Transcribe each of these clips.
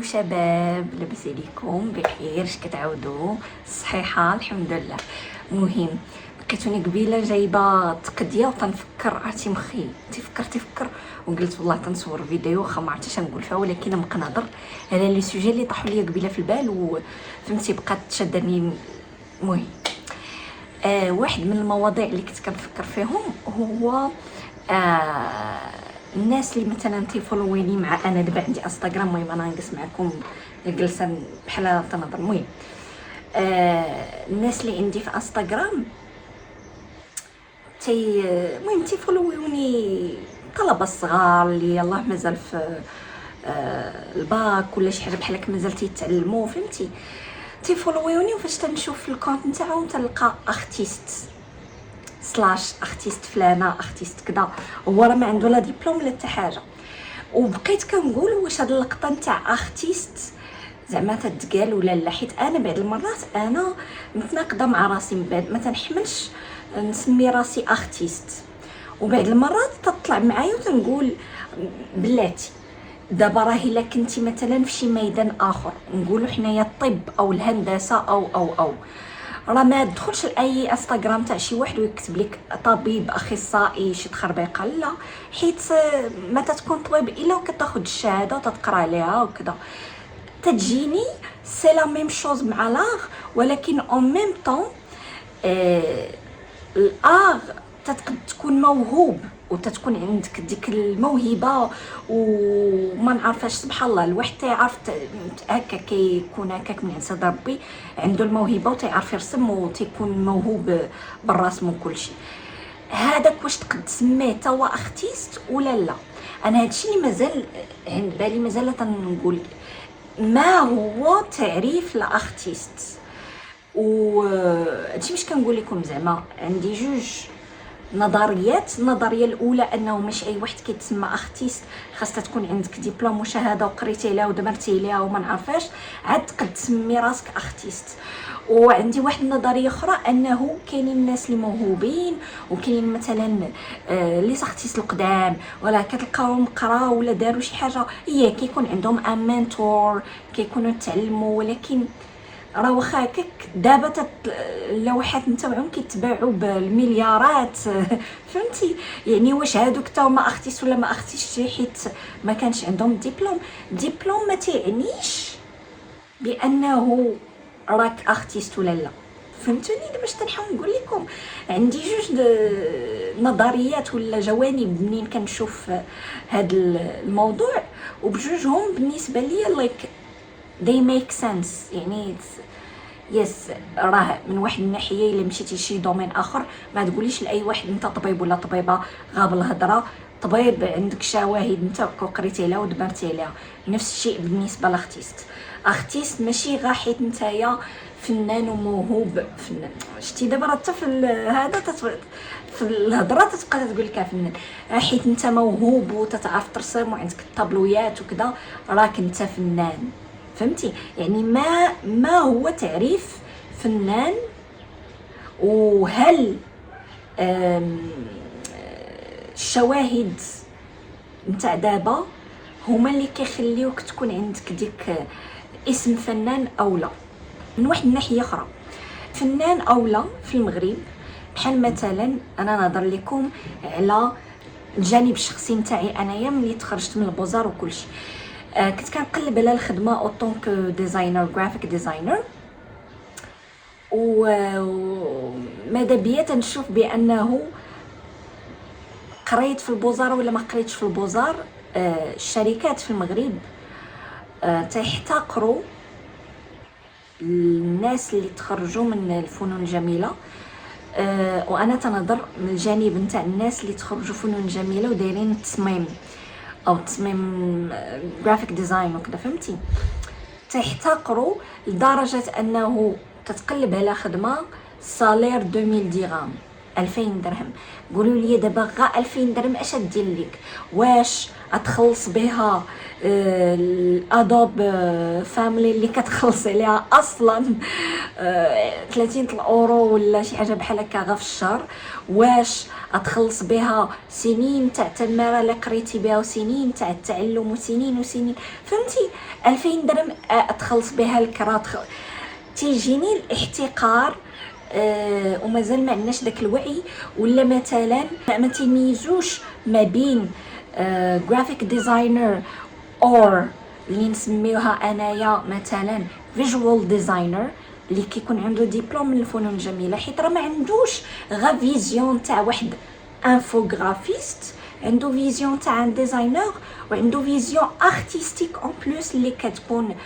شباب، لاباس عليكم؟ بخير؟ اش كتعاودوا؟ صحيحه الحمد لله. مهم كتوني قبيله جايبه تقديه وتنفكر، عرفتي مخي تفكر وقلت والله تنصور فيديو واخا ما عرفتش نقول فيها، ولكن نبقى نهضر على لي سوجي اللي طاحوا لي قبيله في البال وفهمتي بقات تشدني. المهم واحد من المواضيع اللي كنت كنفكر فيهم هو الناس اللي مثلا تيفولويني مع انا دابا عندي انستغرام. المهم انا نجلس معكم جلسه بحال تنهضر. المهم الناس اللي عندي في انستغرام المهم تيفولويوني طلبه الصغار اللي يلاه مازال في الباك ولا شي حاجه بحال هكا مازال تيتعلموا، فهمتي؟ تيفولويوني وفاش تنشوف في الكونت نتاعهم تلقى اختيست سلاش اختيست فلانه اختيست كذا، هو راه ما عنده لا ديبلوم لا حتى حاجه. وبقيت كنقول واش هاد اللقطه نتاع اختيست زعما تتقال ولا لا، حيت انا بعض المرات انا متناقضه مع راسي، من بعد ما تنحملش نسمي راسي اختيست، وبعض المرات تطلع معايا وتنقول بلاتي دابا راه الا كنتي مثلا في شي ميدان اخر، نقولوا حنايا الطب او الهندسه او راه ما تدخلش لاي انستغرام تاع شي واحد ويكتب لك طبيب اخصائي شي تخربيقه، لا، حيت ما تتكون طبيب الا وكتاخذ الشهاده وتتقرا عليها وكذا. تجيني سي لا ميم شوز مع لاغ، ولكن اون ميم طون الاغ تتقد تكون موهوب وتتكون عندك ديك الموهبه وما نعرفاش. سبحان الله الواحد تيعرف هكا كيكون هكاك من عند سيدي ربي عنده الموهبه وتيعرف يرسم وتيكون موهوب بالرسم وكل شيء. هذاك واش تقد تسميه توا اختيست ولا لا؟ انا هادشي اللي مازال عند بالي، مازال تنقول ما هو تعريف لاختيست. هادشي باش كنقول لكم زعما عندي جوج نظريات. النظريه الاولى انه ماشي اي واحد كيتسمى اختيست، خاصها تكون عندك ديبلوم وشهاده وقريتي عليها ودبرتي عليها وما نعرفاش عاد تقد تسمي راسك اختيست. وعندي واحد النظريه اخرى انه كاينين الناس اللي موهوبين وكاينين مثلا لي سارتيست القدام ولا كتلقاوهم قراو ولا داروا شي حاجه، هي كيكون عندهم ان منتور كيكونوا تعلموا، ولكن راه واخا هكاك دابا اللوحات نتاعهم كيتباعوا بالمليارات فهمتي؟ يعني واش هادوك تا ما اختيس ولا ما اختيش حيت ما كانش عندهم ديبلوم ما تعنيش بانه راك اختيست ولا لا، فهمتوني؟ باش تنحاول نقول لكم عندي جوج نظريات ولا جوانب منين كنشوف هذا الموضوع، وبجوجهم بالنسبه لي لايك they make sense. يعني يس راه من واحد الناحيه الا مشيتي شي دومين اخر ما تقوليش لاي واحد انت طبيب ولا طبيبه غاب الهضره، طبيب عندك شواهد نتاعك وقريتي عليها ودبرتي عليها. نفس الشيء بالنسبه لاختيست. اختيست ماشي غا حيت نتايا فنان وموهوب فنان، شتي دابا راه حتى في هذا في الهضره تتبقى تقول لك فنان، حيت انت موهوب وتتعرف ترسم وعندك الطابلويات وكذا راك انت فنان، فهمتي؟ يعني ما هو تعريف فنان؟ وهل الشواهد نتاع دابا هما اللي كيخليوك تكون عندك ديك اسم فنان او لا؟ من واحد الناحيه اخرى فنان او لا في المغرب، بحال مثلا انا نهضر لكم على الجانب الشخصي نتاعي انايا ملي تخرجت من البوزار وكلشي. كنت كنقلب على الخدمه اوطونك ديزاينر جرافيك ديزاينر، وماذا بيا تنشوف بانه قريت في البوزار ولا ما قريتش في البوزار، الشركات في المغرب تحتقروا الناس اللي تخرجوا من الفنون الجميله. وانا تنظر من الجانب نتاع الناس اللي تخرجوا فنون جميله ودايرين التصميم او تصميم جرافيك ديزاين وكذا، فهمتي؟ تحتقروا لدرجه انه تتقلب على خدمه صالير 2000 درهم. 2000 درهم. قولوا لي دابا غا 2000 درهم اش دير لك؟ واش اتخلص بها الادوب فاميلي اللي كتخلص عليها اصلا 30 الاورو ولا شي حاجه بحال هكا غا في الشهر؟ واش اتخلص بها سنين تاع التماره اللي قريتي بها وسنين تاع التعلم وسنين وسنين؟ فهمتي؟ 2000 درهم اتخلص بها الكرا. تيجيني الاحتقار ومازال ما عندناش داك الوعي. ولا مثلا ما تيميزوش ما بين جرافيك ديزاينر اور اللي نسميوها انايا مثلا فيجوال ديزاينر اللي كيكون عنده ديبلوم من الفنون الجميله، حيت راه ما عندوش غا فيزيون تاع واحد انفوغرافيست، عنده فيزيون تاع ان ديزاينر وعنده فيزيون ارتستيك اون بلوس اللي كتكون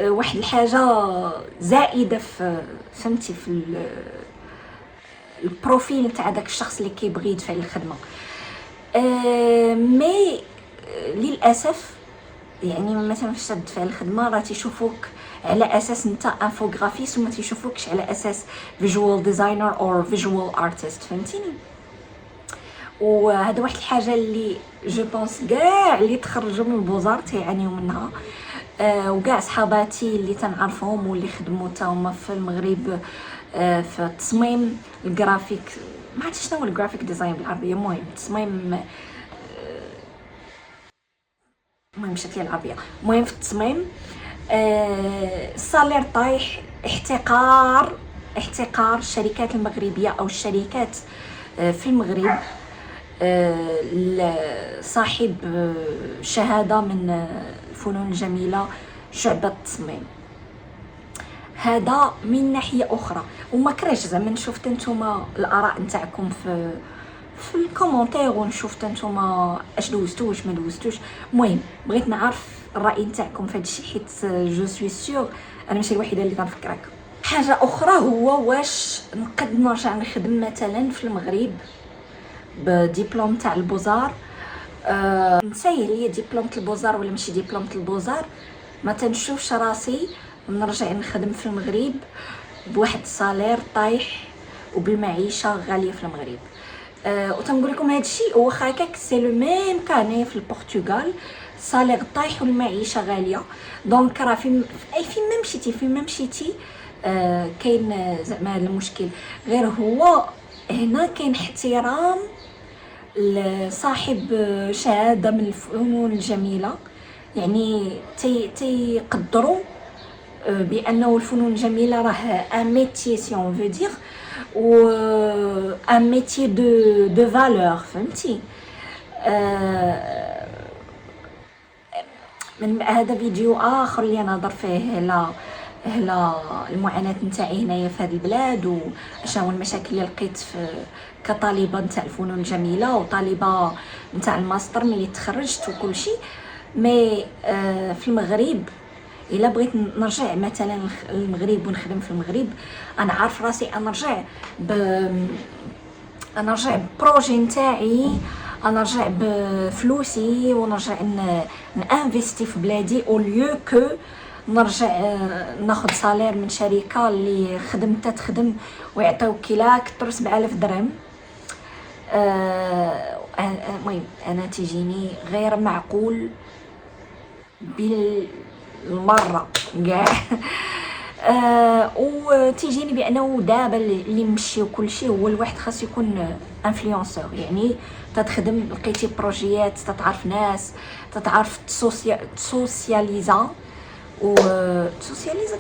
واحد الحاجه زائده في فهمتي في البروفيل تاع داك الشخص اللي كيبغي يدفع الخدمه. مي للاسف يعني مثلا فاش تدفع الخدمه راه تيشوفوك على اساس انت انفوغرافيست وما تيشوفوكش على اساس فيجوال ديزاينر اور فيجوال ارتست، فهمتيني؟ وهذا واحد الحاجه اللي جو بونس كاع اللي تخرجوا من البوزار تيعانيو منها. وكاع صحاباتي اللي تنعرفهم واللي خدموا تا هما في المغرب في التصميم الجرافيك، ما عرفتش شنو هو الجرافيك ديزاين بالعربيه، المهم التصميم، المهم مشات لي العربيه، المهم في التصميم الصالير طايح. احتقار الشركات المغربيه او الشركات في المغرب صاحب شهاده من الفنون الجميله شعبة التصميم. هذا من ناحيه اخرى. وما كرهش زعما شفت نتوما الاراء نتاعكم في الكومونتير ونشوف نتوما اش دوزتو واش ما دوزتوش. المهم بغيت نعرف الراي نتاعكم في هذا الشيء حيت جو سوي سيغ انا ماشي الوحيده اللي غنفكر هكا. حاجه اخرى هو واش نقد نرجع نخدم مثلا في المغرب بدبلوم تاع البوزار. نسير لي دبلومه البوزار ولا ماشي دبلومه البوزار، ما تنشوفش راسي نرجع نخدم في المغرب بواحد الصالير طايح وبالمعيشه غاليه في المغرب. وتنقول لكم هذا الشيء واخا هكاك سي لو ميم كان في البرتغال، الصالير طايح والمعيشه غاليه. دونك راه فين ما مشيتي كاين زعما هذا المشكل. غير هو هنا كاين احترام لصاحب شهاده من الفنون الجميله، يعني تيقدروا بانه الفنون الجميله راه ان ميتي سي اون فو دير و ان ميتي دو فالور، فهمتي؟ من هذا فيديو اخر اللي نهضر فيه على المعاناه نتاعي هنايا في هذه البلاد وشنو المشاكل اللي لقيت كطالبه نتاع الفنون الجميله وطالبه نتاع الماستر ملي تخرجت وكل شيء. مي في المغرب الا بغيت نرجع مثلا للمغرب ونخدم في المغرب، انا عارف راسي انا نرجع بروجي نتاعي، انا نرجع بفلوسي ونرجع نانفيستي في بلادي او ليو كو نرجع ناخذ صالير من شركه اللي تخدم ويعطيوك لا كثر 7000 درهم. المهم انا تيجيني غير معقول بالمره كاع. وتيجيني بانه دابا اللي مشي وكل شيء هو الواحد خاص يكون انفلونسور، يعني تتخدم لقيتي بروجيات، تتعرف ناس، تتعرف تسوسياليزا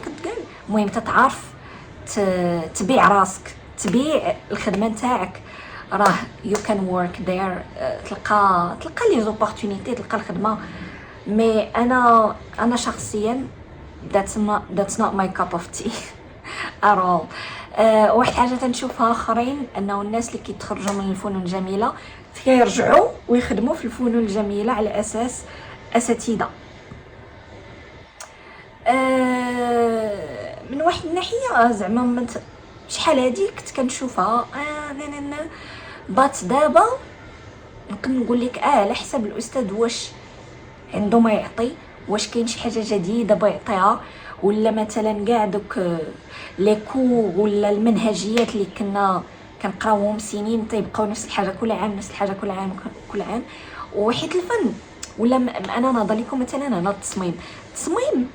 كتقال، المهم تتعرف تبيع راسك، تبيع الخدمه نتاعك. راه you can work there، تلقى لي زوبورتونيتي، تلقى الخدمه. مي انا شخصيا that's not my cup of tea at all. واحد حاجه تنشوفها اخرين انه الناس اللي كيتخرجوا من الفنون الجميله كيرجعوا ويخدموا في الفنون الجميله على اساس اساتذه. من واحد الناحيه زعما شحال هادي كنت كنشوفها بات دابا نقدر نقول لك على حسب الاستاذ واش عنده ما يعطي، واش كاين شي حاجه جديده بيعطيها، ولا مثلا كاع دوك لي كور ولا المنهجيات اللي كنا كنقراوهم سنين تيبقاو نفس الحاجه كل عام، نفس الحاجه كل عام كل عام. وحيت الفن ولا انا ناض لكم مثلا انا التصميم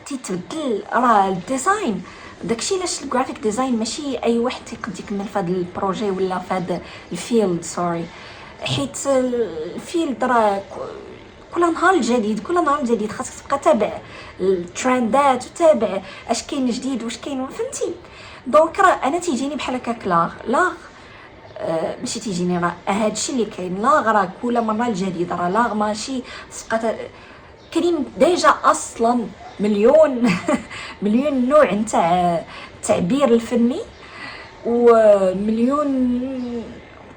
تيتبدل، راه الديزاين داكشي علاش الجرافيك ديزاين ماشي اي واحد يقدر يكمل في هذا البروجي ولا في هذا الفيلد، سوري، حيت الفيلد راه كل نهار جديد، كل نهار جديد، خاصك تبقى تابع الترندات وتابع اش كاين جديد واش كاين، فهمتي؟ دونك راه انا تيجيني بحال هكاك لاغ ماشي تيجيني، راه هادشي اللي كاين لاغ، راه كل مره الجديد، راه لاغ ماشي تبقى كاين ديجا اصلا مليون مليون نوع نتاع التعبير الفني، ومليون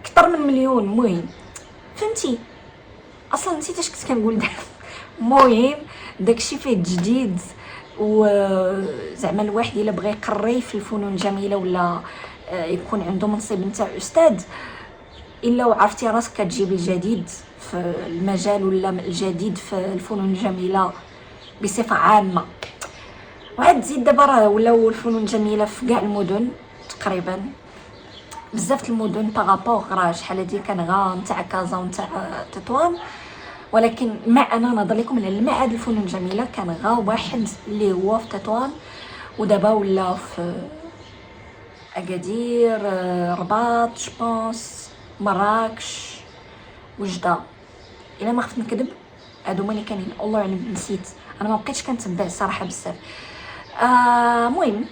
اكثر من مليون، مهم فهمتي؟ اصلا نسيت اش كنت كنقول المهم داكشي فيه جديد. وزعما الواحد الا بغى يقري في الفنون الجميله ولا يكون عنده منصب نتاع استاذ، الا وعرفتي راسك كتجيب الجديد في المجال ولا الجديد في الفنون الجميله بصفه عامه. وعاد تزيد دابا راه ولاو الفنون الجميله في كاع المدن تقريبا، بزاف المدن بارابور، راه شحال هادي كان غا نتاع كازا ونتاع تطوان، ولكن انا نهضر لكم على المعهد الفنون الجميله كان غا واحد اللي هو في تطوان، ودابا ولا في اكادير، رباط، جبونس، مراكش، وجده، الا ما خفت نكذب هادو هما اللي كاينين، الله اعلم نسيت، انا ما بقيتش كنتبع الصراحه بزاف. المهم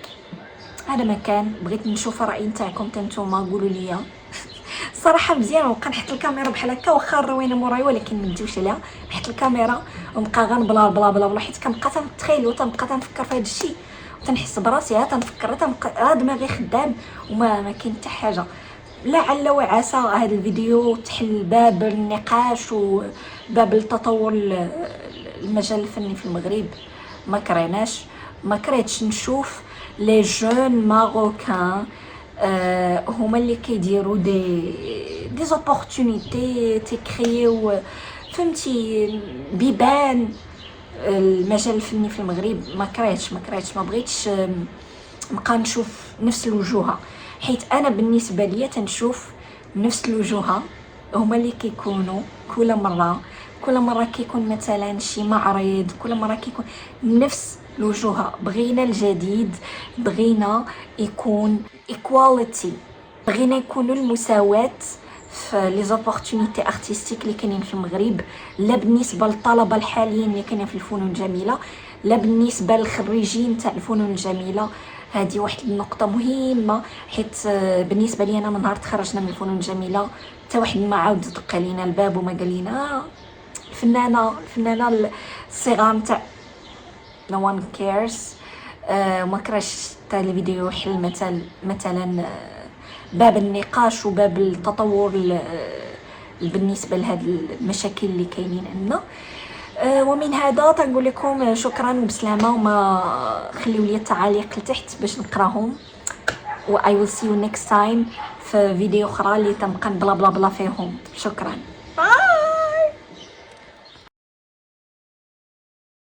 هذا ما كان، بغيت نشوف الراي نتاعكم نتوما، قولوا لي صراحه مزيان. ونبقى نحط الكاميرا بحال هكا واخا الروينه موراي، ولكن ما نديوش عليها، نحط الكاميرا ونبقى غير بلا بلا بلا بلا، حيت كنبقى تنتخيل وتنبقى تنفكر في هذا الشيء وتنحس براسي، تنفكر تنبقى دماغي خدام وما كاين حتى حاجه. لعل وعسى هذا الفيديو تحل باب النقاش وباب التطور المجال الفني في المغرب. ما كرهتش نشوف لي جون ماروكان هما اللي كيديروا دي زوبورتونيتي تيكريو، فهمتي، بيبان المجال الفني في المغرب. ما كرهتش ما بغيتش نبقى نشوف نفس الوجوه، حيت انا بالنسبه ليا تنشوف نفس الوجوه هما اللي كيكونوا كل مره كيكون مثلا شي معرض، كل مره كيكون نفس الوجوه. بغينا الجديد، بغينا يكون ايكواليتي، بغينا يكونوا المساواه في لي زوبورتونيتي ارتستيك اللي كاينين في المغرب، لا بالنسبه للطلبه الحاليين اللي كاينين في الفنون الجميله، لا بالنسبه للخريجين تاع الفنون الجميله. هذه واحد النقطه مهمه، حيت بالنسبه لي انا من نهار تخرجنا من الفنون الجميله حتى واحد ما عاود دق علينا الباب وما قال لنا الفنانه الصغار نتاع no one cares. ما كراش حتى الفيديو يحل مثلا باب النقاش وباب التطور بالنسبه لهاد المشاكل اللي كاينين عندنا. ومن هذا تنقول لكم شكرا وبسلامه، وما خليو لي التعاليق لتحت باش نقراهم، و I will see you next time في فيديو اخرى اللي تنبقى بلا بلا بلا فيهم. شكرا.